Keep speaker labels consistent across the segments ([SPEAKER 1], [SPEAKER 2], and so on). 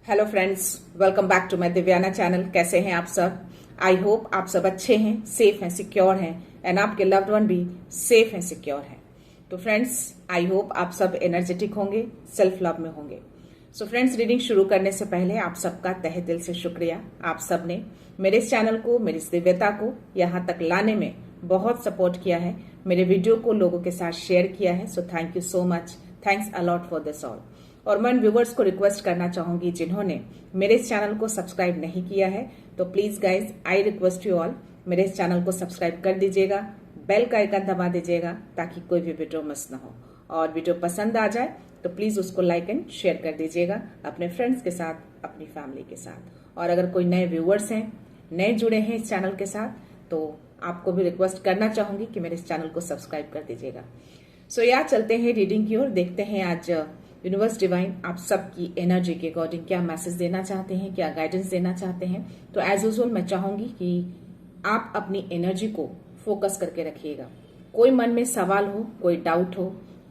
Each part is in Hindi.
[SPEAKER 1] Hello friends, welcome back to my Divyana channel. कैसे हैं आप सब? आई होप आप सब अच्छे हैं, सेफ हैं, सिक्योर हैं एंड आपके लव्ड वन भी सेफ हैं, सिक्योर हैं। तो फ्रेंड्स, आई होप आप सब एनर्जेटिक होंगे, सेल्फ लव में होंगे। सो फ्रेंड्स, रीडिंग शुरू करने से पहले आप सबका तहे दिल से शुक्रिया। आप सब ने मेरे इस चैनल को, मेरी इस दिव्यता को यहाँ तक लाने में बहुत सपोर्ट किया है, मेरे वीडियो को लोगों के साथ शेयर किया है। So thank you so much, thanks a lot for this all. और मैं व्यूवर्स को रिक्वेस्ट करना चाहूंगी जिन्होंने मेरे इस चैनल को सब्सक्राइब नहीं किया है, तो please guys, I request you all, मेरे इस चैनल को सब्सक्राइब कर दीजिएगा, बेल का आइकन दबा दीजिएगा ताकि कोई भी वीडियो मिस ना हो। और वीडियो पसंद आ जाए तो प्लीज उसको लाइक एंड शेयर कर दीजिएगा अपने फ्रेंड्स के साथ, अपनी फैमिली के साथ। और अगर कोई नए व्यूवर्स हैं, नए जुड़े हैं इस चैनल के साथ, तो आपको भी रिक्वेस्ट करना चाहूंगी कि मेरे इस चैनल को सब्सक्राइब कर दीजिएगा। सो यार, चलते हैं रीडिंग की ओर। देखते हैं आज यूनिवर्स डिवाइन आप सबकी एनर्जी के अकॉर्डिंग क्या मैसेज देना चाहते हैं, क्या गाइडेंस देना चाहते हैं। तो एज यूजुअल मैं चाहूंगी कि आप अपनी एनर्जी को फोकस करके रखिएगा। कोई मन में सवाल हो, कोई डाउट हो,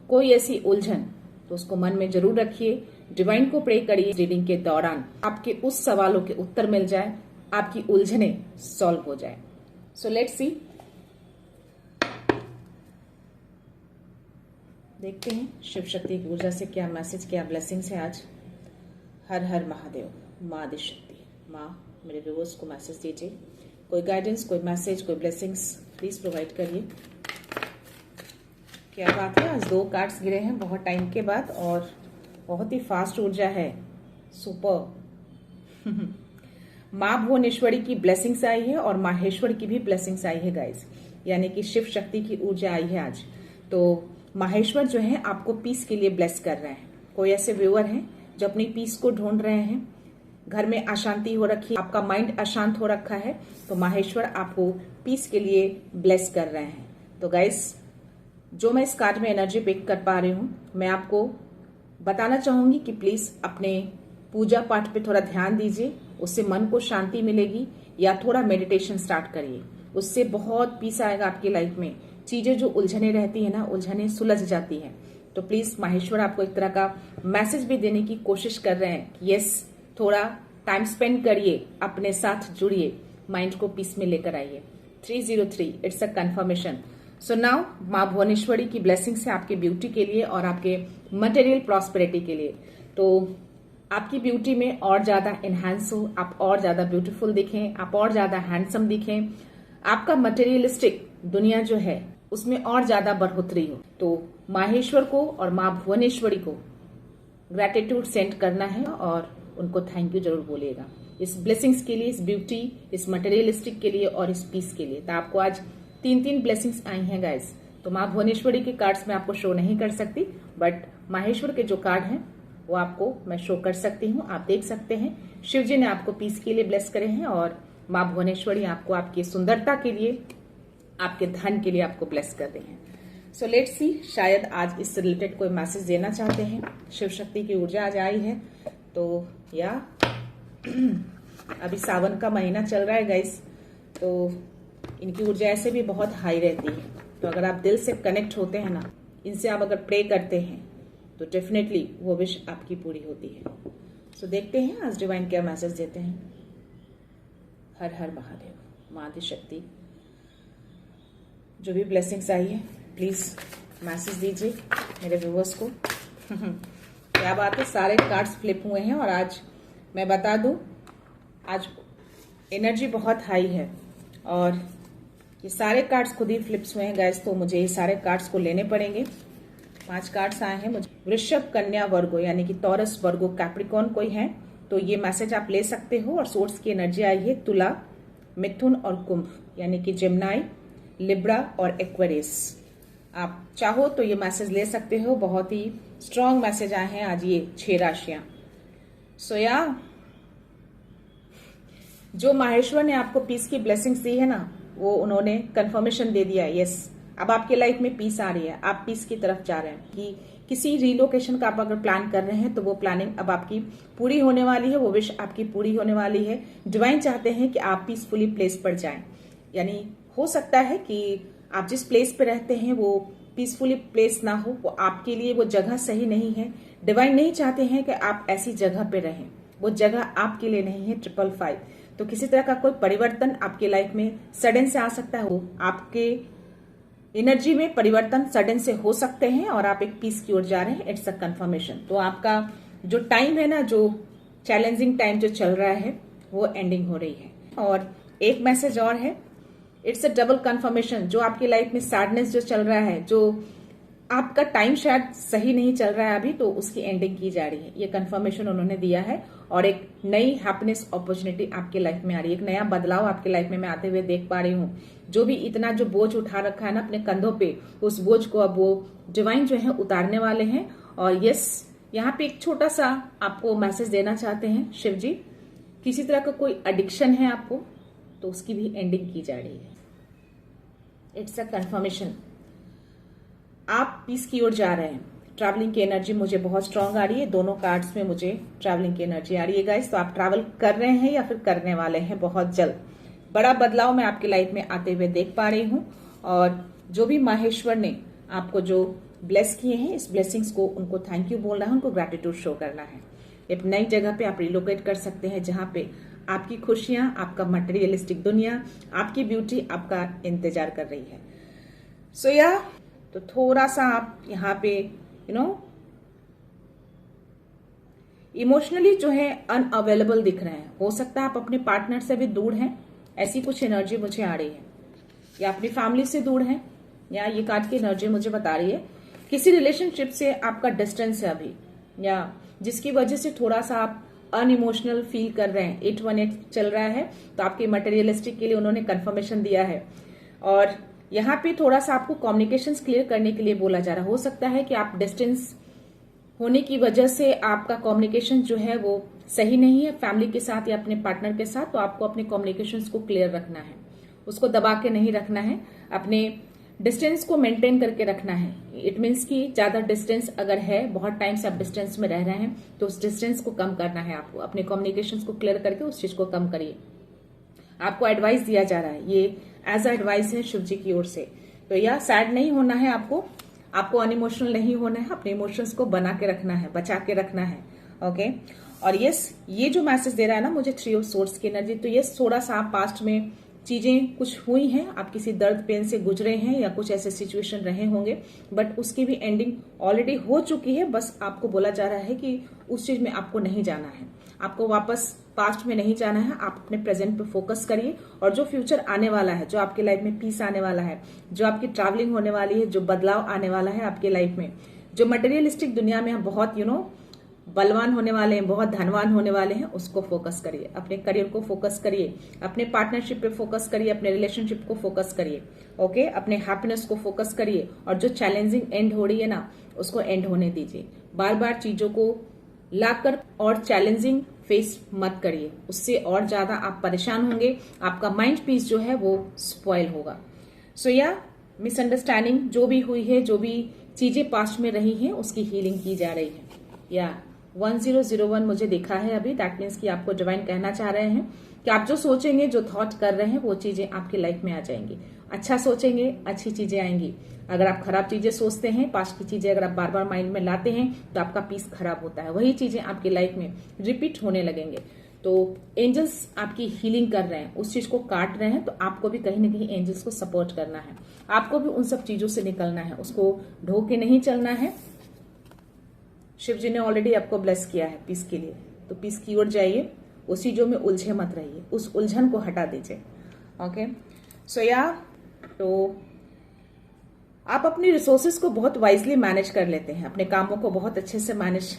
[SPEAKER 1] कोई ऐसी उलझन, तो उसको मन में जरूर रखिए। डिवाइन को प्रे करिए रीडिंग के दौरान आपके उस सवालों के उत्तर मिल जाए, आपकी उलझने सॉल्व हो जाए। सो लेट्स सी, देखते हैं शिव शक्ति की ऊर्जा से क्या मैसेज, क्या ब्लेसिंग्स है आज। हर हर महादेव, माँ आदिशक्ति, माँ मेरे व्यूअर्स को मैसेज दीजिए। कोई गाइडेंस, कोई मैसेज, कोई ब्लेसिंग्स प्लीज प्रोवाइड करिए। क्या बात है, आज 2 कार्ड्स गिरे हैं बहुत टाइम के बाद और बहुत ही फास्ट ऊर्जा है, सुपर। माँ भुवनेश्वरी की ब्लेसिंग्स आई है और माहेश्वर की भी ब्लेसिंग्स आई है गाइज, यानी कि शिव शक्ति की ऊर्जा आई है आज। तो माहेश्वर जो है आपको पीस के लिए ब्लेस कर रहे हैं। कोई ऐसे व्यूअर हैं जो अपनी पीस को ढूंढ रहे हैं, घर में अशांति हो रखी है, आपका माइंड अशांत हो रखा है, तो माहेश्वर आपको पीस के लिए ब्लेस कर रहे हैं। तो गाइस, जो मैं इस कार्ड में एनर्जी पिक कर पा रही हूँ, मैं आपको बताना चाहूंगी कि प्लीज अपने पूजा पाठ पे थोड़ा ध्यान दीजिए, उससे मन को शांति मिलेगी। या थोड़ा मेडिटेशन स्टार्ट करिए, उससे बहुत पीस आएगा आपकी लाइफ में। चीजें जो उलझने रहती है ना, उलझने सुलझ जाती हैं। तो प्लीज माहेश्वर आपको एक तरह का मैसेज भी देने की कोशिश कर रहे हैं कि यस, थोड़ा टाइम स्पेंड करिए, अपने साथ जुड़िए, माइंड को पीस में लेकर आइए। 303 it's a confirmation. So now माँ भुवनेश्वरी की ब्लेसिंग से आपके ब्यूटी के लिए और आपके मटेरियल प्रॉस्पेरिटी के लिए, तो आपकी ब्यूटी में और ज्यादा एनहांस हो, आप और ज्यादा ब्यूटीफुल दिखें, आप और ज्यादा हैंडसम दिखें, आपका मटेरियलिस्टिक दुनिया जो है उसमें और ज्यादा बढ़ोतरी हो। तो माहेश्वर को और माँ भुवनेश्वरी को ग्रेटिट्यूड सेंड करना है और उनको थैंक यू जरूर बोलिएगा इस ब्लेसिंग्स के लिए, इस ब्यूटी, इस मटेरियलिस्टिक के लिए और इस पीस के लिए। तो आपको आज 3 ब्लेसिंग्स आई हैं गाइस। तो माँ भुवनेश्वरी के कार्ड्स में आपको शो नहीं कर सकती, बट माहेश्वर के जो कार्ड हैं वो आपको मैं शो कर सकती हूँ, आप देख सकते हैं। शिव जी ने आपको पीस के लिए ब्लेस करे हैं और माँ भुवनेश्वरी आपको आपकी सुंदरता के लिए, आपके धन के लिए आपको ब्लेस कर रहे हैं। सो लेट्स सी, शायद आज इससे रिलेटेड कोई मैसेज देना चाहते हैं। शिव शक्ति की ऊर्जा आज आई है। तो या अभी सावन का महीना चल रहा है गाइस, तो इनकी ऊर्जा ऐसे भी बहुत हाई रहती है। तो अगर आप दिल से कनेक्ट होते हैं ना, इनसे आप अगर प्रे करते हैं तो डेफिनेटली वो विश आपकी पूरी होती है। सो देखते हैं आज डिवाइन क्या मैसेज देते हैं। हर हर महादेव, माँ आदिशक्ति, जो भी ब्लेसिंग्स आई है प्लीज मैसेज दीजिए मेरे व्यूअर्स को। क्या बात है, सारे कार्ड्स फ्लिप हुए हैं और आज मैं बता दूं, आज एनर्जी बहुत हाई है और ये सारे कार्ड्स खुद ही फ्लिप्स हुए हैं गाइस। तो मुझे ये सारे कार्ड्स को लेने पड़ेंगे। 5 कार्ड्स आए हैं मुझे। वृषभ, कन्या, वर्गो, यानी कि टॉरस, वर्गो, कैप्रिकॉर्न कोई है तो ये मैसेज आप ले सकते हो। और सोर्स की एनर्जी आई है तुला, मिथुन और कुंभ, यानी कि जेमिनी, लिब्रा और एक्वेरियस। आप चाहो तो ये मैसेज ले सकते हो। बहुत ही स्ट्रॉन्ग मैसेज आए हैं आज ये 6 राशियां। सो या जो माहेश्वर ने आपको पीस की ब्लेसिंग्स दी है ना, वो उन्होंने कंफर्मेशन दे दिया है। यस, अब आपके लाइफ में पीस आ रही है, आप पीस की तरफ जा रहे हैं। कि किसी रिलोकेशन का आप अगर प्लान कर रहे हैं तो वो प्लानिंग अब आपकी पूरी होने वाली है, वो विश आपकी पूरी होने वाली है। डिवाइन चाहते हैं कि आप पीसफुली प्लेस पर जाएं। यानी हो सकता है कि आप जिस प्लेस पे रहते हैं वो पीसफुली प्लेस ना हो, वो आपके लिए वो जगह सही नहीं है। डिवाइन नहीं चाहते हैं कि आप ऐसी जगह पे रहें। वो जगह आपके लिए नहीं है 555। तो किसी तरह का कोई परिवर्तन आपके लाइफ में सडन से आ सकता है, वो आपके एनर्जी में परिवर्तन सडन से हो सकते हैं और आप एक पीस की ओर जा रहे हैं। It's a confirmation. तो आपका जो टाइम है ना, जो चैलेंजिंग टाइम जो चल रहा है, वो एंडिंग हो रही है। और एक मैसेज और है, इट्स अ डबल कंफर्मेशन। जो आपकी लाइफ में सैडनेस जो चल रहा है, जो आपका टाइम शायद सही नहीं चल रहा है अभी, तो उसकी एंडिंग की जा रही है। ये कंफर्मेशन उन्होंने दिया है और एक नई हैप्पीनेस अपॉर्चुनिटी आपके लाइफ में आ रही है। एक नया बदलाव आपके लाइफ में मैं आते हुए देख पा रही हूँ। जो भी इतना जो बोझ उठा रखा है ना अपने कंधों पे, उस बोझ को अब वो डिवाइन जो है उतारने वाले हैं। और यस, यहाँ पे एक छोटा सा आपको मैसेज देना चाहते हैं शिव जी। किसी तरह का कोई एडिक्शन है आपको, तो उसकी भी एंडिंग की जा रही है। It's a confirmation. आप पीस की ओर जा रहे हैं। ट्रैवलिंग की एनर्जी मुझे बहुत स्ट्रांग आ रही है। दोनों कार्ड्स में मुझे ट्रैवलिंग की एनर्जी आ रही है गाइस। तो आप ट्रैवल कर रहे हैं या फिर करने वाले हैं बहुत जल्द। बड़ा बदलाव मैं आपकी लाइफ में आते हुए देख पा रही हूँ। और जो भी माहेश्वर ने आपको जो ब्लेस किए हैं, इस ब्लेसिंग्स को उनको थैंक यू बोलना है, उनको ग्रेटिट्यूड शो करना है। एक नई जगह पे आप रिलोकेट कर सकते हैं जहां पे आपकी खुशियां, आपका मटेरियलिस्टिक दुनिया, आपकी ब्यूटी आपका इंतजार कर रही है। सो या तो थोड़ा सा आप यहाँ पे इमोशनली जो है अनअवेलेबल दिख रहे हैं। हो सकता है आप अपने पार्टनर से भी दूर हैं, ऐसी कुछ एनर्जी मुझे आ रही है। या अपनी फैमिली से दूर हैं, या ये कार्ड की एनर्जी मुझे बता रही है किसी रिलेशनशिप से आपका डिस्टेंस है अभी, या जिसकी वजह से थोड़ा सा आप अनइमोशनल फील कर रहे हैं। 818 चल रहा है, तो आपके मटेरियलिस्टिक के लिए उन्होंने कंफर्मेशन दिया है। और यहाँ पे थोड़ा सा आपको कम्युनिकेशंस क्लियर करने के लिए बोला जा रहा है। हो सकता है कि आप डिस्टेंस होने की वजह से आपका कम्युनिकेशन जो है वो सही नहीं है फैमिली के साथ या अपने पार्टनर के साथ। तो आपको अपने कम्युनिकेशंस को क्लियर रखना है, उसको दबा के नहीं रखना है, अपने डिस्टेंस को मेंटेन करके रखना है। इट मीन्स कि ज्यादा डिस्टेंस अगर है, बहुत टाइम से आप डिस्टेंस में रह रहे हैं, तो उस डिस्टेंस को कम करना है आपको। अपने कम्युनिकेशंस को क्लियर करके उस चीज को कम करिए। आपको एडवाइस दिया जा रहा है, ये एज अ एडवाइस है शिव जी की ओर से। तो यह सैड नहीं होना है आपको अनइमोशनल नहीं होना है, अपने इमोशंस को बना के रखना है, बचा के रखना है। ओके। और यस, ये जो मैसेज दे रहा है ना मुझे 3 ऑफ सोर्ड्स की एनर्जी, तो यस थोड़ा सा आप पास्ट में चीजें कुछ हुई हैं, आप किसी दर्द पेन से गुजरे हैं या कुछ ऐसे सिचुएशन रहे होंगे, बट उसकी भी एंडिंग ऑलरेडी हो चुकी है। बस आपको बोला जा रहा है कि उस चीज में आपको नहीं जाना है, आपको वापस पास्ट में नहीं जाना है। आप अपने प्रेजेंट पे फोकस करिए और जो फ्यूचर आने वाला है, जो आपके लाइफ में पीस आने वाला है, जो आपकी ट्रैवलिंग होने वाली है, जो बदलाव आने वाला है आपके लाइफ में, जो मटेरियलिस्टिक दुनिया में हम बहुत बलवान होने वाले हैं, बहुत धनवान होने वाले हैं, उसको फोकस करिए। अपने करियर को फोकस करिए, अपने पार्टनरशिप पे फोकस करिए, अपने रिलेशनशिप को फोकस करिए। ओके, अपने हैप्पीनेस को फोकस करिए और जो चैलेंजिंग एंड हो रही है ना, उसको एंड होने दीजिए। बार बार चीजों को लाकर और चैलेंजिंग फेस मत करिए, उससे और ज्यादा आप परेशान होंगे, आपका माइंड पीस जो है वो स्पॉइल होगा। सो या मिसअंडरस्टैंडिंग जो भी हुई है, जो भी चीजें पास्ट में रही हैं, उसकी हीलिंग की जा रही है। या 1001 मुझे देखा है अभी। दैट मीन्स कि आपको डिवाइन कहना चाह रहे हैं कि आप जो सोचेंगे, जो थॉट कर रहे हैं, वो चीजें आपकी लाइफ में आ जाएंगी। अच्छा सोचेंगे, अच्छी चीजें आएंगी। अगर आप खराब चीजें सोचते हैं, पास्ट की चीजें अगर आप बार बार माइंड में लाते हैं, तो आपका पीस खराब होता है। वही चीजें आपकी लाइफ में रिपीट होने लगेंगे। तो एंजल्स आपकी हीलिंग कर रहे हैं, उस चीज को काट रहे हैं, तो आपको भी कहीं ना कहीं एंजल्स को सपोर्ट करना है। आपको भी उन सब चीजों से निकलना है, उसको ढो के नहीं चलना है। शिव जी ने ऑलरेडी आपको ब्लेस किया है पीस के लिए, तो पीस की ओर जाइए। उस चीजों में उलझे मत रहिए, उस उलझन को हटा दीजिए। ओके। सो या तो आप अपनी रिसोर्सेज को बहुत वाइजली मैनेज कर लेते हैं, अपने कामों को बहुत अच्छे से मैनेज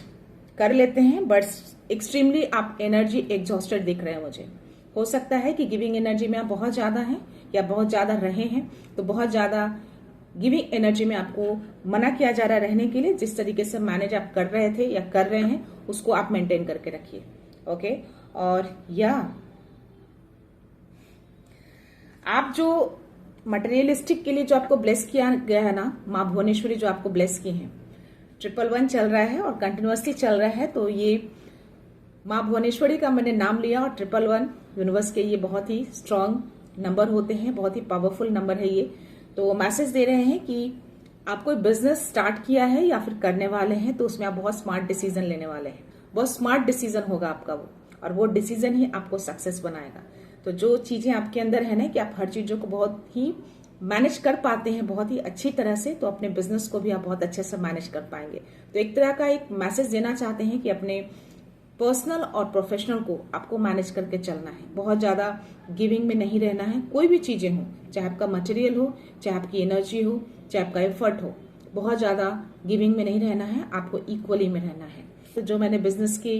[SPEAKER 1] कर लेते हैं, बट एक्सट्रीमली आप एनर्जी एग्जॉस्टेड दिख रहे हैं मुझे। हो सकता है कि गिविंग एनर्जी में आप बहुत ज्यादा हैं या बहुत ज्यादा रहे हैं, तो बहुत ज्यादा गिविंग एनर्जी में आपको मना किया जा रहा है रहने के लिए। जिस तरीके से मैनेज आप कर रहे थे या कर रहे हैं, उसको आप मेंटेन करके रखिए। ओके। और या आप जो मटेरियलिस्टिक के लिए जो आपको ब्लेस किया गया है ना, माँ भुवनेश्वरी जो आपको ब्लेस की है, 111 चल रहा है और कंटिन्यूअसली चल रहा है। तो ये माँ भुवनेश्वरी का मैंने नाम लिया, और 111 यूनिवर्स के ये बहुत ही स्ट्रांग नंबर होते हैं, बहुत ही पावरफुल नंबर है ये। तो मैसेज दे रहे हैं कि आप कोई बिजनेस स्टार्ट किया है या फिर करने वाले हैं, तो उसमें आप बहुत स्मार्ट डिसीजन लेने वाले हैं, बहुत स्मार्ट डिसीजन होगा आपका वो, और वो डिसीजन ही आपको सक्सेस बनाएगा। तो जो चीजें आपके अंदर है ना कि आप हर चीजों को बहुत ही मैनेज कर पाते हैं बहुत ही अच्छी तरह से, तो अपने बिजनेस को भी आप बहुत अच्छे से मैनेज कर पाएंगे। तो एक तरह का एक मैसेज देना चाहते हैं कि अपने पर्सनल और प्रोफेशनल को आपको मैनेज करके चलना है, बहुत ज्यादा गिविंग में नहीं रहना है। कोई भी चीजें हो, चाहे आपका मटेरियल हो, चाहे आपकी एनर्जी हो, चाहे आपका एफर्ट हो, बहुत ज्यादा गिविंग में नहीं रहना है, आपको इक्वली में रहना है। तो जो मैंने बिजनेस की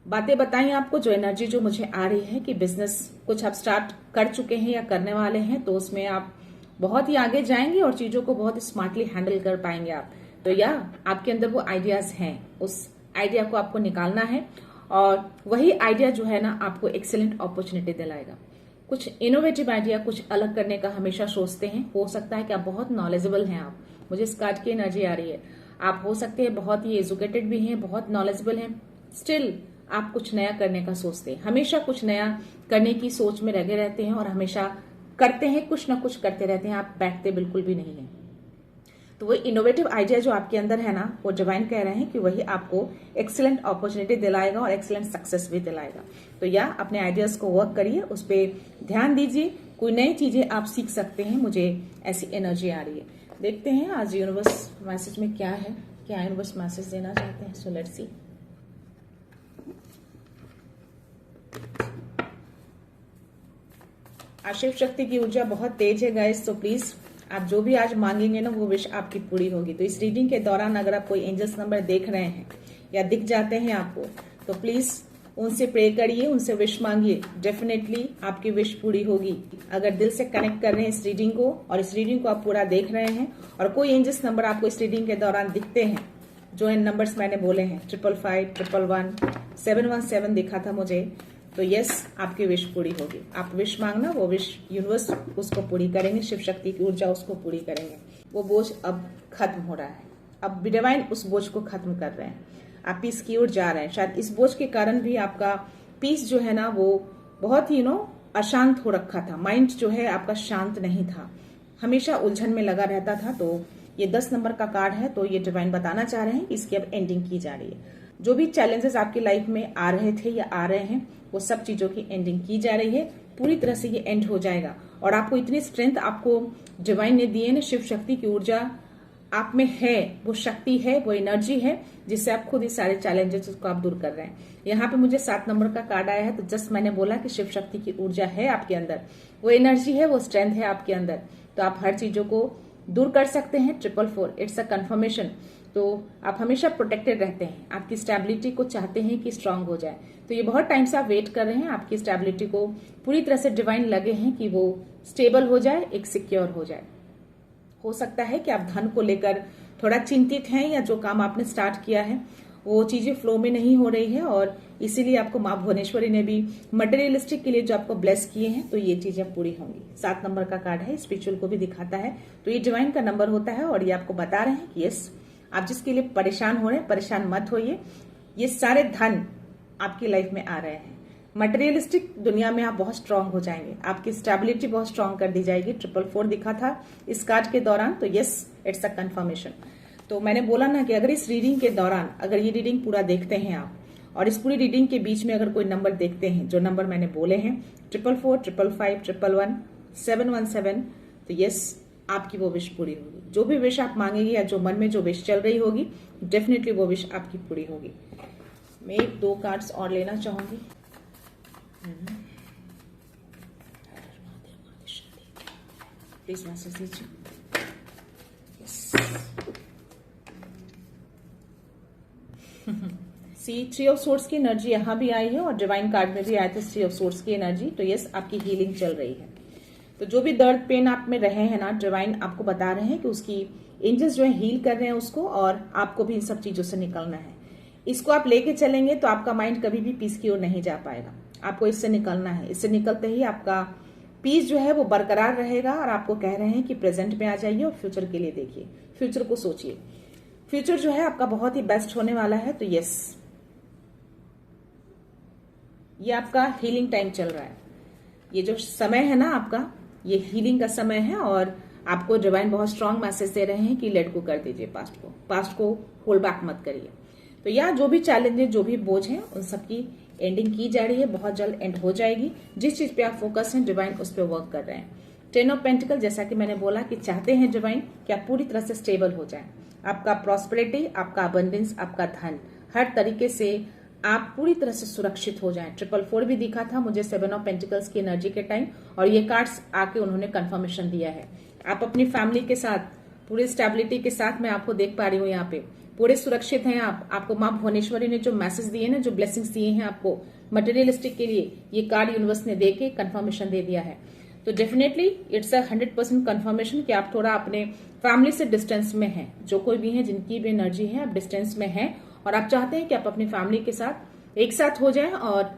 [SPEAKER 1] बातें बताई आपको, जो एनर्जी जो मुझे आ रही है कि बिजनेस कुछ आप स्टार्ट कर चुके हैं या करने वाले हैं, तो उसमें आप बहुत ही आगे जाएंगे और चीजों को बहुत स्मार्टली हैंडल कर पाएंगे आप। तो या आपके अंदर वो आइडियाज हैं, उस आइडिया को आपको निकालना है, और वही आइडिया जो है ना आपको एक्सेलेंट अपॉर्चुनिटी दिलाएगा। कुछ इनोवेटिव आइडिया, कुछ अलग करने का हमेशा सोचते हैं। हो सकता है कि आप बहुत नॉलेजेबल हैं, आप, मुझे इस कार्ड की एनर्जी आ रही है, आप हो सकते हैं बहुत ही एजुकेटेड भी हैं, बहुत नॉलेजेबल हैं, स्टिल आप कुछ नया करने का सोचते हैं, हमेशा कुछ नया करने की सोच में लगे रहते हैं और हमेशा करते हैं, कुछ ना कुछ करते रहते हैं, आप बैठते बिल्कुल भी नहीं है। तो वो इनोवेटिव आइडिया जो आपके अंदर है ना, वो डिवाइन कह रहे हैं कि वही आपको एक्सीलेंट अपॉर्चुनिटी दिलाएगा और एक्सीलेंट सक्सेस भी दिलाएगा। तो या अपने आइडियाज को वर्क करिए, उस पर ध्यान दीजिए, कोई नई चीजें आप सीख सकते हैं। मुझे ऐसी एनर्जी आ रही है। देखते हैं आज यूनिवर्स मैसेज में क्या है, क्या यूनिवर्स मैसेज देना चाहते हैं। So let's see. Shiv Shakti की ऊर्जा बहुत तेज है गाइस, तो प्लीज आप जो भी आज मांगेंगे ना वो विश आपकी पूरी होगी। तो इस रीडिंग के दौरान अगर आप कोई एंजल्स नंबर देख रहे हैं या दिख जाते हैं आपको, तो प्लीज उनसे प्रे करिए, उनसे विश मांगिए, डेफिनेटली आपकी विश पूरी होगी। अगर दिल से कनेक्ट कर रहे हैं इस रीडिंग को और इस रीडिंग को आप पूरा देख रहे हैं और कोई एंजल्स नंबर आपको इस रीडिंग के दौरान दिखते हैं, जो इन नंबर्स मैंने बोले हैं 555, 111, 717 दिखा था मुझे, तो यस आपकी विश पूरी होगी। आप विश मांगना, वो विश यूनिवर्स उसको पूरी करेंगे, शिव शक्ति की ऊर्जा उसको पूरी करेंगे। वो बोझ अब खत्म हो रहा है, अब डिवाइन उस बोझ को खत्म कर रहे हैं, आप पीस की ओर जा रहे हैं। शायद इस बोझ के कारण भी आपका पीस जो है ना वो बहुत ही अशांत हो रखा था, माइंड जो है आपका शांत नहीं था, हमेशा उलझन में लगा रहता था। तो ये 10 नंबर का कार्ड है, तो ये डिवाइन बताना चाह रहे हैं कि इसकी अब एंडिंग की जा रही है। जो भी चैलेंजेस आपकी लाइफ में आ रहे थे या आ रहे हैं, वो सब चीजों की एंडिंग की जा रही है, पूरी तरह से ये एंड हो जाएगा। और आपको इतनी स्ट्रेंथ आपको डिवाइन ने दी है ना, शिव शक्ति की ऊर्जा आप में है, वो शक्ति है, वो एनर्जी है, जिससे आप खुद इस सारे चैलेंजेस को आप दूर कर रहे हैं। यहाँ पे मुझे 7 नंबर का कार्ड आया है, तो जस्ट मैंने बोला कि शिव शक्ति की ऊर्जा है आपके अंदर, वो एनर्जी है, वो स्ट्रेंथ है आपके अंदर, तो आप हर चीजों को दूर कर सकते हैं। 444 इट्स अ कन्फर्मेशन। तो आप हमेशा प्रोटेक्टेड रहते हैं, आपकी स्टेबिलिटी को चाहते हैं कि स्ट्रांग हो जाए। तो ये बहुत टाइम से आप वेट कर रहे हैं, आपकी स्टेबिलिटी को पूरी तरह से डिवाइन लगे हैं कि वो स्टेबल हो जाए, एक सिक्योर हो जाए। हो सकता है कि आप धन को लेकर थोड़ा चिंतित हैं, या जो काम आपने स्टार्ट किया है वो चीजें फ्लो में नहीं हो रही है, और इसीलिए आपको माँ भुवनेश्वरी ने भी मटेरियलिस्टिक के लिए जो आपको ब्लेस किए हैं, तो ये चीजें पूरी होंगी। 7 नंबर का कार्ड है, स्पिरिचुअल को भी दिखाता है, तो ये डिवाइन का नंबर होता है, और ये आपको बता रहे हैं कि यस आप जिसके लिए परेशान हो रहे हैं, परेशान मत होइए, ये सारे धन आपकी लाइफ में आ रहे हैं। मटेरियलिस्टिक दुनिया में आप बहुत स्ट्रांग हो जाएंगे, आपकी स्टेबिलिटी बहुत स्ट्रांग कर दी जाएगी। 444 दिखा था इस कार्ड के दौरान, तो यस इट्स अ कंफर्मेशन। तो मैंने बोला ना कि अगर इस रीडिंग के दौरान, अगर ये रीडिंग पूरा देखते हैं आप, और इस पूरी रीडिंग के बीच में अगर कोई नंबर देखते हैं, जो नंबर मैंने बोले हैं 444, 555, 111, 717, तो यस आपकी वो विश पूरी होगी। जो भी विश आप मांगेंगे या जो मन में जो विश चल रही होगी, डेफिनेटली वो विश आपकी पूरी होगी। मैं 2 कार्ड्स और लेना चाहूंगी। प्लीज मैसेज दीजिए। सी 3 ऑफ सोर्ड्स की एनर्जी यहाँ भी आई है, और डिवाइन कार्ड में भी आया था 3 ऑफ सोर्ड्स की एनर्जी। तो यस आपकी हीलिंग चल रही है। तो जो भी दर्द पेन आप में रहे हैं ना, डिवाइन आपको बता रहे हैं कि उसकी एंजल्स जो है हील कर रहे हैं उसको, और आपको भी इन सब चीजों से निकलना है। इसको आप लेके चलेंगे तो आपका माइंड कभी भी पीस की ओर नहीं जा पाएगा, आपको इससे निकलना है। इससे निकलते ही आपका पीस जो है वो बरकरार रहेगा, और आपको कह रहे हैं कि प्रेजेंट में आ जाइए और फ्यूचर के लिए देखिए, फ्यूचर को सोचिए। फ्यूचर जो है आपका बहुत ही बेस्ट होने वाला है। तो यस ये आपका हीलिंग टाइम चल रहा है, ये जो समय है ना आपका, ये हीलिंग का समय है, और आपको डिवाइन बहुत स्ट्रांग मैसेज दे रहे हैं कि लेट गो कर दीजिए पास्ट को होल्ड बैक मत करिए। तो या जो भी चैलेंजेस, जो भी बोझ हैं, उन सबकी एंडिंग की जा रही है, बहुत जल्द एंड हो जाएगी। जिस चीज पे आप फोकस हैं, डिवाइन उस पर वर्क कर रहे हैं। 10 ऑफ पेंटिकल, जैसा कि मैंने बोला कि चाहते हैं डिवाइन कि आप पूरी तरह से स्टेबल हो जाएं। आपका प्रॉस्पेरिटी, आपका अबंडेंस, आपका धन, हर तरीके से आप पूरी तरह से सुरक्षित हो जाएं। 444 भी दिखा था मुझे 7 ऑफ पेंटिकल्स की एनर्जी के टाइम, और ये कार्ड्स आके उन्होंने कंफर्मेशन दिया है। आप अपनी फैमिली के साथ पूरी स्टेबिलिटी के साथ मैं आपको देख पा रही हूँ, यहाँ पे पूरे सुरक्षित हैं आप। आपको माँ भुवनेश्वरी ने जो मैसेज दिए ना, जो ब्लेसिंग्स दिए हैं आपको मटेरियलिस्टिक के लिए, ये कार्ड यूनिवर्स ने दे के कंफर्मेशन दे दिया है। तो डेफिनेटली इट्स 100% कंफर्मेशन कि आप थोड़ा अपने फैमिली से डिस्टेंस में हैं। जो कोई भी है, जिनकी भी एनर्जी है, आप डिस्टेंस में हैं और आप चाहते हैं कि आप अपनी फैमिली के साथ एक साथ हो जाएं। और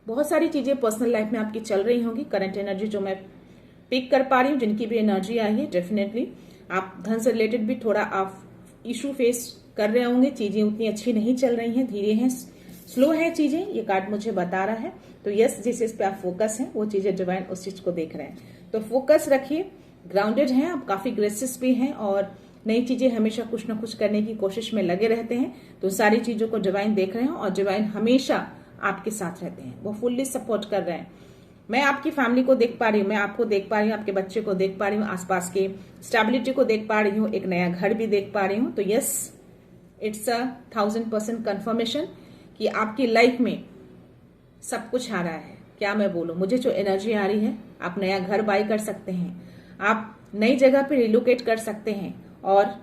[SPEAKER 1] बहुत सारी चीजें पर्सनल लाइफ में आपकी चल रही होंगी। करंट एनर्जी जो मैं पिक कर पा रही हूँ, जिनकी भी एनर्जी आई है, डेफिनेटली आप धन से रिलेटेड भी थोड़ा आप इशू फेस कर रहे होंगे। चीजें उतनी अच्छी नहीं चल रही हैं, धीरे हैं, स्लो है चीजें, ये कार्ड मुझे बता रहा है। तो यस, जिस चीज पे आप फोकस हैं, वो चीजें डिवाइन उस चीज को देख रहे हैं। तो फोकस रखिए, ग्राउंडेड हैं आप, काफी ग्रेसियस भी हैं और नई चीजें हमेशा कुछ ना कुछ करने की कोशिश में लगे रहते हैं। तो सारी चीजों को डिवाइन देख रहे हैं और डिवाइन हमेशा आपके साथ रहते हैं, वो फुल्ली सपोर्ट कर रहे हैं। मैं आपकी फैमिली को देख पा रही हूँ, मैं आपको देख पा रही हूँ, आपके बच्चे को देख पा रही हूँ, आसपास के स्टेबिलिटी को देख पा रही हूँ, एक नया घर भी देख पा रही हूँ। तो यस, इट्स 1000% कंफर्मेशन कि आपकी लाइफ में सब कुछ आ रहा है। क्या मैं बोलूं, मुझे जो एनर्जी आ रही है, आप नया घर बाय कर सकते हैं, आप नई जगह पे रिलोकेट कर सकते हैं, और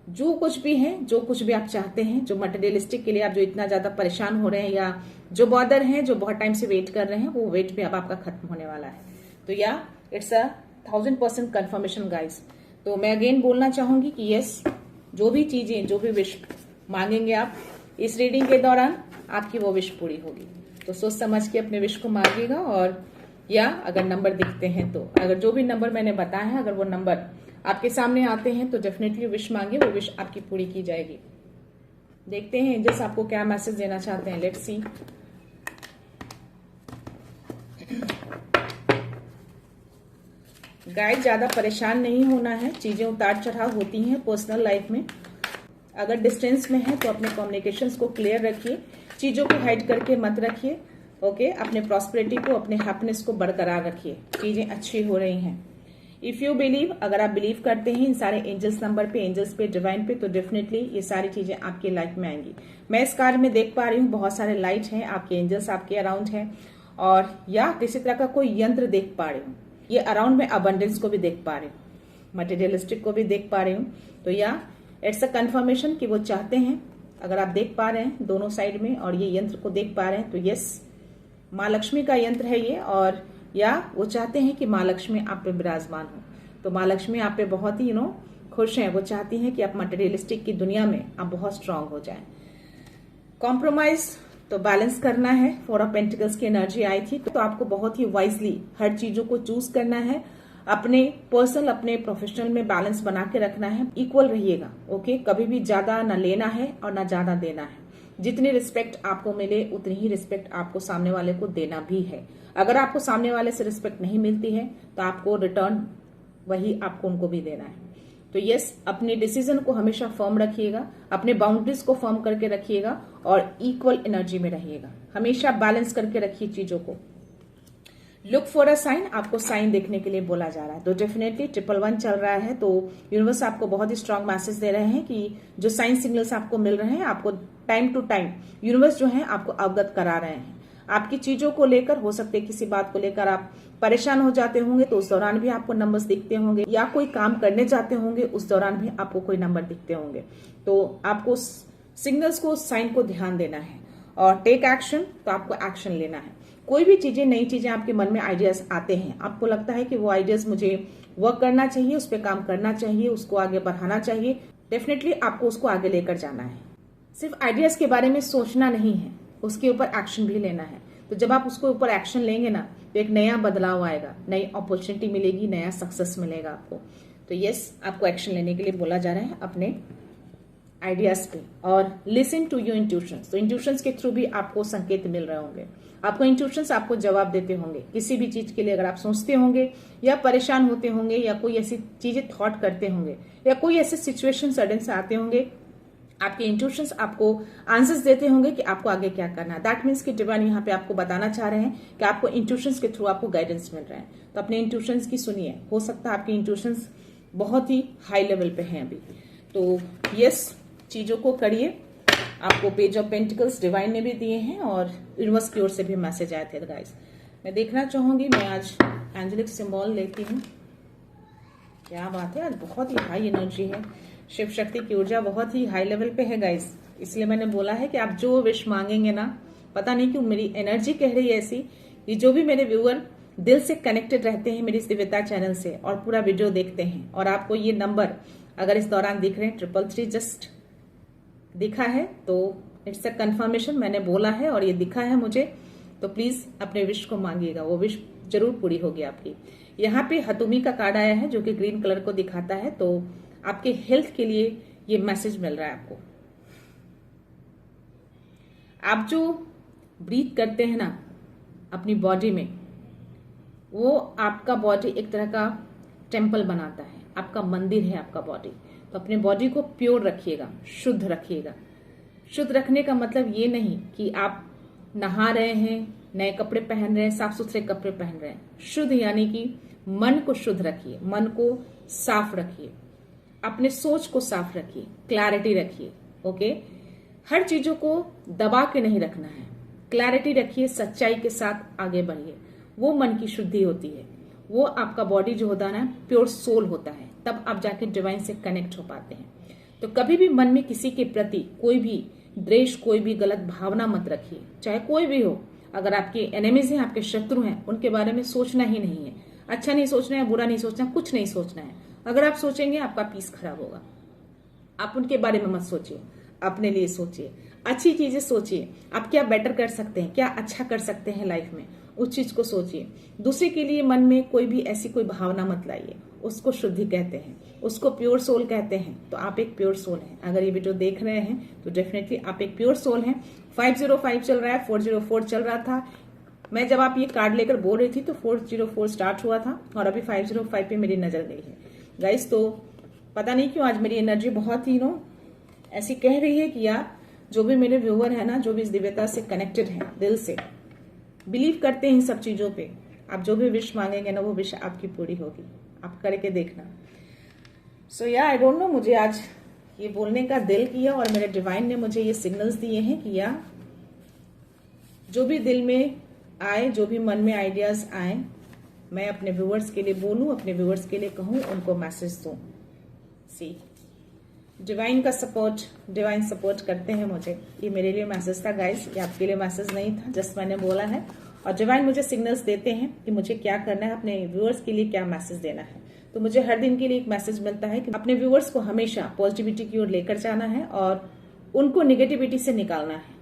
[SPEAKER 1] जो कुछ भी है, जो कुछ भी आप चाहते हैं, जो मटेरियलिस्टिक के लिए आप जो इतना ज्यादा परेशान हो रहे हैं या जो बॉदर हैं, जो बहुत टाइम से वेट कर रहे हैं, वो वेट भी अब आपका खत्म होने वाला है। तो या इट्स 1000% कंफर्मेशन गाइस। तो मैं अगेन बोलना चाहूंगी कि यस, जो भी चीजें, जो भी विश मांगेंगे आप इस रीडिंग के दौरान, आपकी वो विश पूरी होगी। तो सोच समझ के अपने विश को मांगिएगा। और या अगर नंबर दिखते हैं, तो अगर जो भी नंबर मैंने बताया है, अगर वो नंबर आपके सामने आते हैं, तो डेफिनेटली विश मांगे, वो विश आपकी पूरी की जाएगी। देखते हैं एंजल्स आपको क्या मैसेज देना चाहते हैं। Let's see. गाइस, ज्यादा परेशान नहीं होना है, चीजें उतार चढ़ाव होती हैं पर्सनल लाइफ में। अगर डिस्टेंस में है तो अपने कम्युनिकेशंस को क्लियर रखिए, चीजों को हाइड करके मत रखिए। ओके, अपने प्रॉस्पेरिटी को, अपने हैप्पीनेस को बरकरार रखिए, चीजें अच्छी हो रही हैं। इफ यू बिलीव, अगर आप बिलीव करते हैं इन सारे एंजल्स नंबर पे, एंजल्स पे, डिवाइन पे, तो डेफिनेटली ये सारी चीजें आपकी लाइफ में आएंगी। मैं इस कार्ड में देख पा रही हूँ बहुत सारे लाइट हैं, आपके एंजल्स आपके अराउंड हैं, और या किसी तरह का कोई यंत्र देख पा रही हूँ। ये अराउंड में अबंडेंस को भी देख पा रही हूँ, मटेरियलिस्टिक को भी देख पा रही हूँ। तो या इट्स अ कंफर्मेशन कि वो चाहते हैं, अगर आप देख पा रहे हैं दोनों साइड में और ये यंत्र को देख पा रहे हैं, तो यस, माँ लक्ष्मी का यंत्र है ये। और या वो चाहते हैं कि माँ लक्ष्मी आप पे विराजमान हो। तो माँ लक्ष्मी आप पे बहुत ही खुश हैं, वो चाहती हैं कि आप मटेरियलिस्टिक की दुनिया में आप बहुत स्ट्रांग हो जाएं। कॉम्प्रोमाइज तो बैलेंस करना है। 4 ऑफ पेंटिकल्स की एनर्जी आई थी, तो आपको बहुत ही वाइजली हर चीजों को चूज करना है, अपने पर्सनल, अपने प्रोफेशनल में बैलेंस बना के रखना है। इक्वल रहिएगा, ओके, कभी भी ज्यादा ना लेना है और ना ज्यादा देना है। जितनी रिस्पेक्ट आपको मिले, उतनी ही रिस्पेक्ट आपको सामने वाले को देना भी है। अगर आपको सामने वाले से रिस्पेक्ट नहीं मिलती है, तो आपको रिटर्न वही आपको उनको भी देना है। तो यस, अपने डिसीजन को हमेशा फर्म रखिएगा, अपने बाउंड्रीज को फर्म करके रखिएगा और इक्वल एनर्जी में रहिएगा। हमेशा बैलेंस करके रखिए चीजों को। लुक फॉर अ साइन, आपको साइन देखने के लिए बोला जा रहा है। तो डेफिनेटली 111 चल रहा है, तो यूनिवर्स आपको बहुत ही स्ट्रांग मैसेज दे रहे हैं कि जो साइन सिग्नल्स आपको मिल रहे हैं, आपको टाइम टू टाइम यूनिवर्स जो है आपको अवगत करा रहे हैं। आपकी चीजों को लेकर, हो सकते है किसी बात को लेकर आप परेशान हो जाते होंगे, तो उस दौरान भी आपको नंबर्स दिखते होंगे, या कोई काम करने जाते होंगे, उस दौरान भी आपको कोई नंबर दिखते होंगे। तो आपको सिग्नल्स को, साइन को ध्यान देना है और टेक एक्शन, तो आपको एक्शन लेना है। कोई भी चीजें, नई चीजें आपके मन में आइडियाज आते हैं, आपको लगता है कि वो आइडियाज मुझे वर्क करना चाहिए, उस पर काम करना चाहिए, उसको आगे बढ़ाना चाहिए, डेफिनेटली आपको उसको आगे लेकर जाना है। सिर्फ आइडियाज के बारे में सोचना नहीं है, उसके ऊपर एक्शन भी लेना है। तो जब आप उसके ऊपर एक्शन लेंगे ना, तो एक नया बदलाव आएगा, नई अपॉर्चुनिटी मिलेगी, नया सक्सेस मिलेगा आपको। तो यस, आपको एक्शन लेने के लिए बोला जा रहा है अपने आइडियाज पे। और लिसन टू योर इंट्यूशंस, तो इंट्यूशंस के थ्रू भी आपको संकेत मिल रहे होंगे, आपको इंट्यूशंस आपको जवाब देते होंगे। किसी भी चीज के लिए अगर आप सोचते होंगे या परेशान होते होंगे या कोई ऐसी चीजें थॉट करते होंगे या कोई ऐसे सिचुएशन सडन से आते होंगे, आपके इंट्यूशंस आपको आंसर्स देते होंगे कि आपको आगे क्या करना है। दैट मीन्स कि डिवाइन यहाँ पे आपको बताना चाह रहे हैं कि आपको इंट्यूशंस के थ्रू आपको गाइडेंस मिल रहा है। तो अपने इंट्यूशंस की सुनिए, हो सकता है आपके इंट्यूशंस बहुत ही हाई लेवल पे हैं अभी। तो यस, चीजों को करिए। आपको पेज ऑफ पेंटिकल्स डिवाइन ने भी दिए हैं और यूनिवर्स की ओर से भी मैसेज आए थे गाइस। मैं देखना चाहूंगी, मैं आज एंजेलिक सिंबल लेती हूँ। क्या बात है, आज बहुत ही हाई एनर्जी है। शिव शक्ति की ऊर्जा बहुत ही हाई लेवल पे है गाइस। इसलिए मैंने बोला है कि आप जो विश मांगेंगे ना, पता नहीं क्यों मेरी एनर्जी कह रही है ऐसी कि जो भी मेरे व्यूअर दिल से कनेक्टेड रहते हैं मेरी इस दिव्यता चैनल से और पूरा वीडियो देखते हैं, और आपको ये नंबर अगर इस दौरान दिख रहे हैं 333 जस्ट दिखा है, तो इट्स अ कंफर्मेशन, मैंने बोला है और ये दिखा है मुझे। तो प्लीज अपने विश को मांगिएगा, वो विश जरूर पूरी होगी आपकी। यहाँ पे हतुमी का कार्ड आया है जो कि ग्रीन कलर को दिखाता है। तो आपके हेल्थ के लिए ये मैसेज मिल रहा है आपको। आप जो ब्रीथ करते हैं ना अपनी बॉडी में, वो आपका बॉडी एक तरह का टेम्पल बनाता है, आपका मंदिर है आपका बॉडी। तो अपने बॉडी को प्योर रखिएगा, शुद्ध रखिएगा। शुद्ध रखने का मतलब ये नहीं कि आप नहा रहे हैं, नए कपड़े पहन रहे हैं, साफ सुथरे कपड़े पहन रहे हैं। शुद्ध यानी कि मन को शुद्ध रखिए, मन को साफ रखिए, अपने सोच को साफ रखिए, क्लैरिटी रखिए। ओके, हर चीजों को दबा के नहीं रखना है, क्लैरिटी रखिए, सच्चाई के साथ आगे बढ़िए। वो मन की शुद्धि होती है, वो आपका बॉडी जो होता है ना प्योर सोल होता है, तब आप जाके डिवाइन से कनेक्ट हो पाते हैं। तो कभी भी मन में किसी के प्रति कोई भी द्वेष, कोई भी गलत भावना मत रखिए, चाहे कोई भी हो। अगर आपके एनिमीज हैं, आपके शत्रु हैं, उनके बारे में सोचना ही नहीं है। अच्छा नहीं सोचना है, बुरा नहीं सोचना, कुछ नहीं सोचना है। अगर आप सोचेंगे आपका पीस खराब होगा। आप उनके बारे में मत सोचिए, अपने लिए सोचिए, अच्छी चीजें सोचिए। आप क्या बेटर कर सकते हैं, क्या अच्छा कर सकते हैं लाइफ में, उस चीज को सोचिए। दूसरे के लिए मन में कोई भी ऐसी कोई भावना मत लाइए, उसको शुद्धि कहते हैं, उसको प्योर सोल कहते हैं। तो आप एक प्योर सोल हैं। अगर ये वीडियो देख रहे हैं तो डेफिनेटली आप एक प्योर सोल हैं। 505 चल रहा है, 404 चल रहा था। मैं जब आप ये कार्ड लेकर बोल रही थी तो 404 स्टार्ट हुआ था और अभी 505 पे मेरी नजर गई है गाइस। तो पता नहीं क्यों आज मेरी एनर्जी बहुत ही ऐसी कह रही है कि यार जो भी मेरे व्यूअर है ना, जो भी इस दिव्यता से कनेक्टेड है, दिल से बिलीव करते हैं इन सब चीजों पे, आप जो भी विश मांगेंगे ना वो विश आपकी पूरी होगी। आप करके देखना। सो या आई डोंट नो, मुझे आज ये बोलने का दिल किया और मेरे डिवाइन ने मुझे ये सिग्नल्स दिए हैं कि या जो भी दिल में आए, जो भी मन में आइडियाज आए, मैं अपने व्यूअर्स के लिए बोलूं, अपने व्यूअर्स के लिए कहूं, उनको मैसेज दूं। सी डिवाइन का सपोर्ट, डिवाइन सपोर्ट करते हैं मुझे। ये मेरे लिए मैसेज था गाइस, ये आपके लिए मैसेज नहीं था, जस्ट मैंने बोला है। और डिवाइन मुझे सिग्नल्स देते हैं कि मुझे क्या करना है, अपने व्यूअर्स के लिए क्या मैसेज देना है। तो मुझे हर दिन के लिए एक मैसेज मिलता है कि अपने व्यूअर्स को हमेशा पॉजिटिविटी की ओर लेकर जाना है और उनको निगेटिविटी से निकालना है।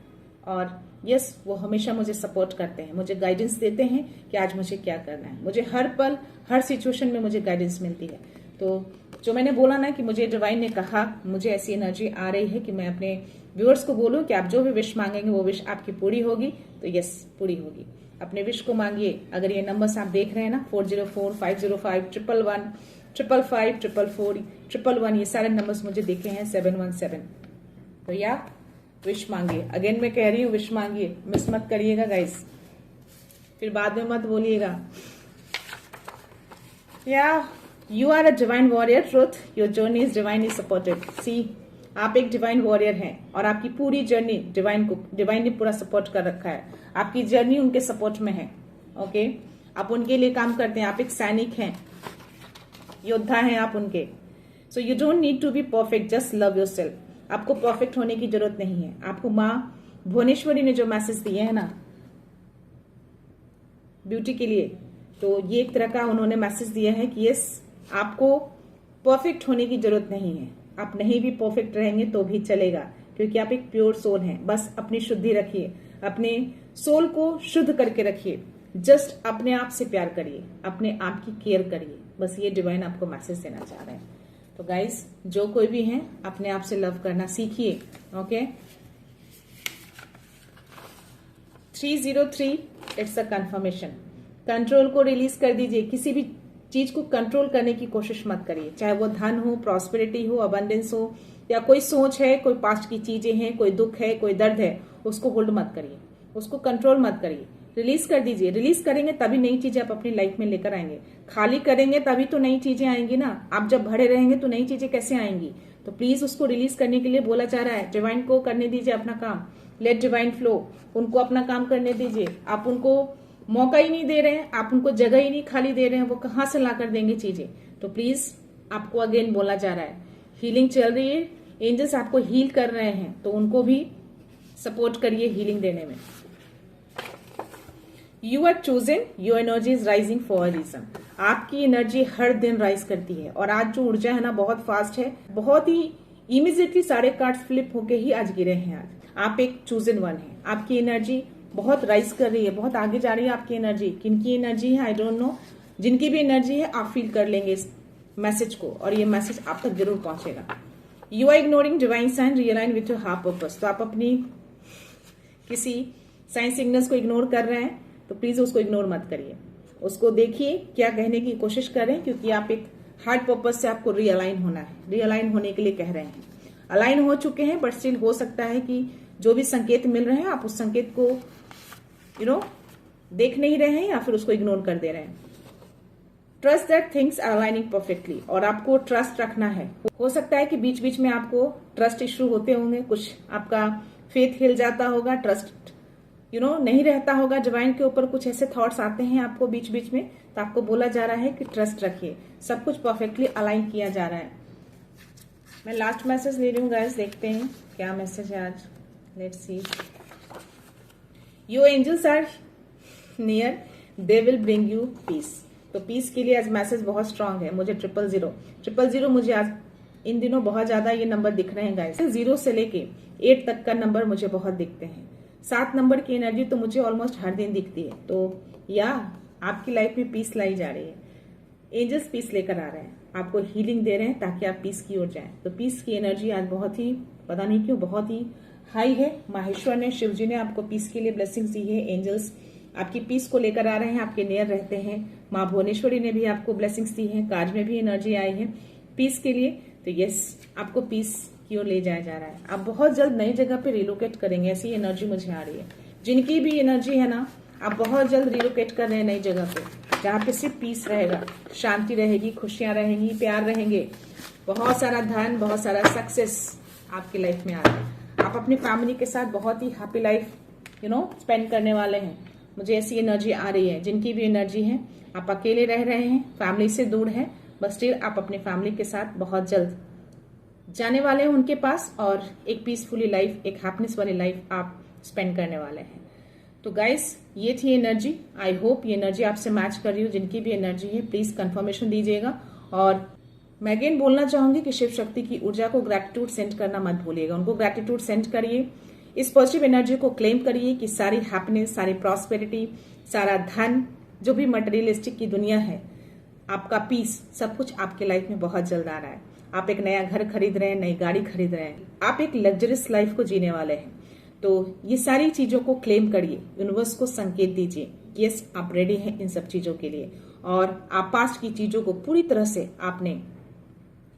[SPEAKER 1] और यस, वो हमेशा मुझे सपोर्ट करते हैं, मुझे गाइडेंस देते हैं कि आज मुझे क्या करना है। मुझे हर पल, हर सिचुएशन में मुझे गाइडेंस मिलती है। तो जो मैंने बोला ना कि मुझे डिवाइन ने कहा, मुझे ऐसी एनर्जी आ रही है कि मैं अपने व्यूअर्स को बोलूं कि आप जो भी विश मांगेंगे वो विश आपकी पूरी होगी। तो यस, पूरी होगी। अपने विश को मांगिए। अगर ये नंबर्स आप देख रहे हैं ना, 404, 505, 111, 555, 444, 111, ये सारे नंबर्स मुझे दिखे हैं, 717। तो या विश मांगिए। अगेन मैं कह रही हूँ, विश मांगिए, मिस मत करिएगा गाइस, फिर बाद में मत बोलिएगा। या you are a divine warrior, truth your journey is divinely supported. See, आप एक डिवाइन वॉरियर हैं और आपकी पूरी जर्नी डिवाइन ने पूरा सपोर्ट कर रखा है। आपकी जर्नी उनके सपोर्ट में है। ओके, आप उनके लिए काम करते हैं, आप एक सैनिक हैं, योद्धा हैं आप उनके। So you don't need to be perfect, just love yourself. आपको परफेक्ट होने की जरूरत नहीं है। आपको माँ भुवनेश्वरी ने जो मैसेज दिए है ना ब्यूटी के लिए, तो ये एक तरह का उन्होंने मैसेज दिया है कि यस, आपको परफेक्ट होने की जरूरत नहीं है। आप नहीं भी परफेक्ट रहेंगे तो भी चलेगा, क्योंकि आप एक प्योर सोल हैं। बस अपनी शुद्धि रखिए, अपने सोल को शुद्ध करके रखिए। जस्ट अपने आप से प्यार करिए, अपने आप की केयर करिए। बस ये डिवाइन आपको मैसेज देना चाह रहे हैं। तो गाइस, जो कोई भी हैं, अपने आप से लव करना सीखिए। Okay, 303, it's a confirmation. Control को रिलीज कर दीजिए। किसी भी चीज को कंट्रोल करने की कोशिश मत करिए, चाहे वो धन हो, प्रॉस्पेरिटी हो, अबंडेंस हो, या कोई सोच है, कोई पास्ट की चीजें हैं, कोई दुख है, कोई दर्द है, उसको होल्ड मत करिए, उसको कंट्रोल मत करिए, रिलीज कर दीजिए। रिलीज करेंगे तभी नई चीजें आप अपनी लाइफ में लेकर आएंगे। खाली करेंगे तभी तो नई चीजें आएंगी ना। आप जब भरे रहेंगे तो नई चीजें कैसे आएंगी? तो प्लीज उसको रिलीज करने के लिए बोला जा रहा है। डिवाइन को करने दीजिए अपना काम, लेट डिवाइन फ्लो, उनको अपना काम करने दीजिए। आप उनको मौका ही नहीं दे रहे हैं, आप उनको जगह ही नहीं खाली दे रहे हैं, वो कहाँ से ला कर देंगे चीजें? तो प्लीज आपको अगेन बोला जा रहा है, हीलिंग चल रही है, एंजल्स आपको हील कर रहे हैं, तो उनको भी सपोर्ट करिए हीलिंग देने में। You are chosen, your energy is rising for a reason. आपकी एनर्जी हर दिन राइज करती है और आज जो ऊर्जा है ना बहुत फास्ट है, बहुत ही इमीडिएटली सारे कार्ड्स फ्लिप होके ही आज गिरे हैं। आज आप एक चूजन वन है, आपकी एनर्जी बहुत राइज कर रही है, बहुत आगे जा रही है आपकी एनर्जी। किनकी एनर्जी है आई डोंट नो, जिनकी भी एनर्जी है आप फील कर लेंगे इस मैसेज को और ये मैसेज आप तक जरूर पहुंचेगा। You are ignoring divine sign, realign with your heart purpose. तो आप अपनी किसी साइन सिग्नल्स को इग्नोर कर रहे हैं तो प्लीज उसको इग्नोर मत करिए, उसको देखिए क्या कहने की कोशिश करें, क्योंकि आप एक हार्ट पर्पस से आपको रीअलाइन होना है, रीअलाइन होने के लिए कह रहे हैं। अलाइन हो चुके हैं बट स्टिल हो सकता है कि जो भी संकेत मिल रहे हैं आप उस संकेत को देख नहीं रहे हैं या फिर उसको इग्नोर कर दे रहे हैं। Trust that things are aligning perfectly, और आपको ट्रस्ट रखना है। हो सकता है कि बीच बीच में आपको ट्रस्ट इश्यू होते होंगे, कुछ आपका फेथ हिल जाता होगा, ट्रस्ट नहीं रहता होगा डिवाइन के ऊपर, कुछ ऐसे थॉट्स आते हैं आपको बीच बीच में, तो आपको बोला जा रहा है कि ट्रस्ट रखिए, सब कुछ परफेक्टली अलाइन किया जा रहा है। मैं लास्ट मैसेज ले रही हूँ गाइस, देखते हैं क्या मैसेज है आज। Let's see. Your angels are near, they will bring you peace. तो पीस के लिए आज मैसेज बहुत स्ट्रांग है। मुझे 000 मुझे आज इन दिनों बहुत ज्यादा ये नंबर दिख रहे हैं गाइस। 0 से लेके 8 तक का नंबर मुझे बहुत दिखते हैं। 7 नंबर की एनर्जी तो मुझे ऑलमोस्ट हर दिन दिखती है। तो या आपकी लाइफ में पीस लाई जा रही है, एंजल्स पीस लेकर आ रहे हैं, आपको हीलिंग दे रहे हैं ताकि आप पीस की ओर जाएं। तो पीस की एनर्जी आज बहुत ही, पता नहीं क्यों, बहुत ही हाई है। माहेश्वर ने, शिव जी ने आपको पीस के लिए ब्लेसिंग्स दी है। एंजल्स आपकी पीस को लेकर आ रहे हैं, आपके नियर रहते हैं। माँ भुवनेश्वरी ने भी आपको ब्लेसिंग्स दी है, कार्ड में भी एनर्जी आई है पीस के लिए। तो यस, आपको पीस की ओर ले जाया जा रहा है। आप बहुत जल्द नई जगह पे रिलोकेट करेंगे, ऐसी एनर्जी मुझे आ रही है। जिनकी भी एनर्जी है ना, आप बहुत जल्द रिलोकेट कर रहे हैं नई जगह पे, जहाँ पे सिर्फ पीस रहेगा, शांति रहेगी, खुशियां रहेंगी, प्यार रहेंगे, बहुत सारा धन, बहुत सारा सक्सेस आपकी लाइफ में आ रहा है। आप अपनी फैमिली के साथ बहुत ही हैप्पी लाइफ स्पेंड करने वाले हैं। मुझे ऐसी एनर्जी आ रही है। जिनकी भी एनर्जी है, आप अकेले रह रहे हैं, फैमिली से दूर है, बस स्टिल आप अपनी फैमिली के साथ बहुत जल्द जाने वाले हैं उनके पास, और एक पीसफुली लाइफ, एक हैप्पीनेस वाली लाइफ आप स्पेंड करने वाले हैं। तो गाइस, ये थी एनर्जी। आई होप ये एनर्जी आपसे मैच कर रही हो। जिनकी भी एनर्जी है प्लीज कंफर्मेशन दीजिएगा। और मैं अगेन बोलना चाहूंगी कि शिव शक्ति की ऊर्जा को ग्रैटिट्यूड सेंड करना मत भूलिएगा, उनको ग्रैटिट्यूड सेंड करिए। इस पॉजिटिव एनर्जी को क्लेम करिए कि सारी हैप्पीनेस, सारी प्रॉस्पेरिटी, सारा धन, जो भी मटेरियलिस्टिक की दुनिया है, आपका पीस, सब कुछ आपके लाइफ में बहुत जल्द आ रहा है। आप एक नया घर खरीद रहे हैं, नई गाड़ी खरीद रहे हैं, आप एक लग्जरियस लाइफ को जीने वाले हैं। तो ये सारी चीजों को क्लेम करिए, यूनिवर्स को संकेत दीजिए कि यस, आप रेडी हैं इन सब चीजों के लिए, और आप पास्ट की चीजों को पूरी तरह से आपने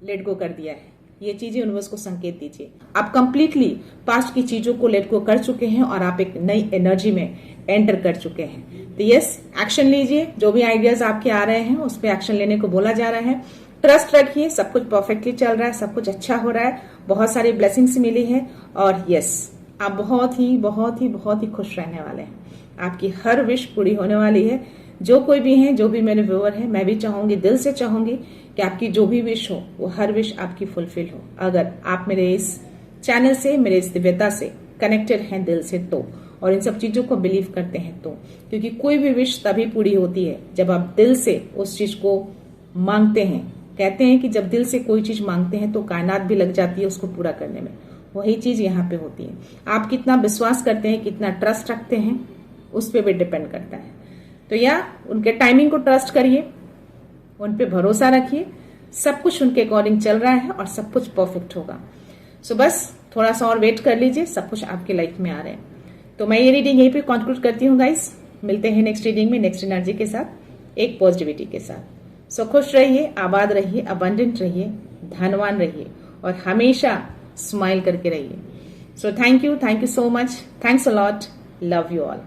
[SPEAKER 1] लेट गो कर दिया है। ये चीजें यूनिवर्स को संकेत दीजिए। आप कंप्लीटली पास्ट की चीजों को लेट गो कर चुके हैं और आप एक नई एनर्जी में एंटर कर चुके हैं। तो यस, एक्शन लीजिए। जो भी आइडियाज आपके आ रहे हैं उस पर एक्शन लेने को बोला जा रहा है। ट्रस्ट रखिए, सब कुछ परफेक्टली चल रहा है, सब कुछ अच्छा हो रहा है, बहुत सारी ब्लेसिंग्स मिली है, और यस, आप बहुत ही बहुत ही बहुत ही खुश रहने वाले हैं। आपकी हर विश पूरी होने वाली है। जो कोई भी है, जो भी मेरे व्यूअर है, मैं भी चाहूंगी, दिल से चाहूंगी कि आपकी जो भी विश हो वो हर विश आपकी फुलफिल हो, अगर आप मेरे इस चैनल से, मेरे इस दिव्यता से कनेक्टेड हैं दिल से तो, और इन सब चीजों को बिलीव करते हैं तो। क्योंकि कोई भी विश तभी पूरी होती है जब आप दिल से उस चीज को मांगते हैं। कहते हैं कि जब दिल से कोई चीज मांगते हैं तो कायनात भी लग जाती है उसको पूरा करने में। वही चीज यहाँ पे होती है। आप कितना विश्वास करते हैं, कितना ट्रस्ट रखते हैं, उस पर भी डिपेंड करता है। तो या उनके टाइमिंग को ट्रस्ट करिए, उन पे भरोसा रखिए, सब कुछ उनके अकॉर्डिंग चल रहा है और सब कुछ परफेक्ट होगा। सो बस थोड़ा सा और वेट कर लीजिए, सब कुछ आपके लाइफ में आ रहे हैं। तो मैं ये रीडिंग यहीं पे कंक्लूड करती हूँ गाइस। मिलते हैं नेक्स्ट रीडिंग में, नेक्स्ट एनर्जी के साथ, एक पॉजिटिविटी के साथ। सो खुश रहिए, आबाद रहिए, अबंडेंट रहिए, धनवान रहिए, और हमेशा स्माइल करके रहिए। So thank you so much, thanks a lot, love you all.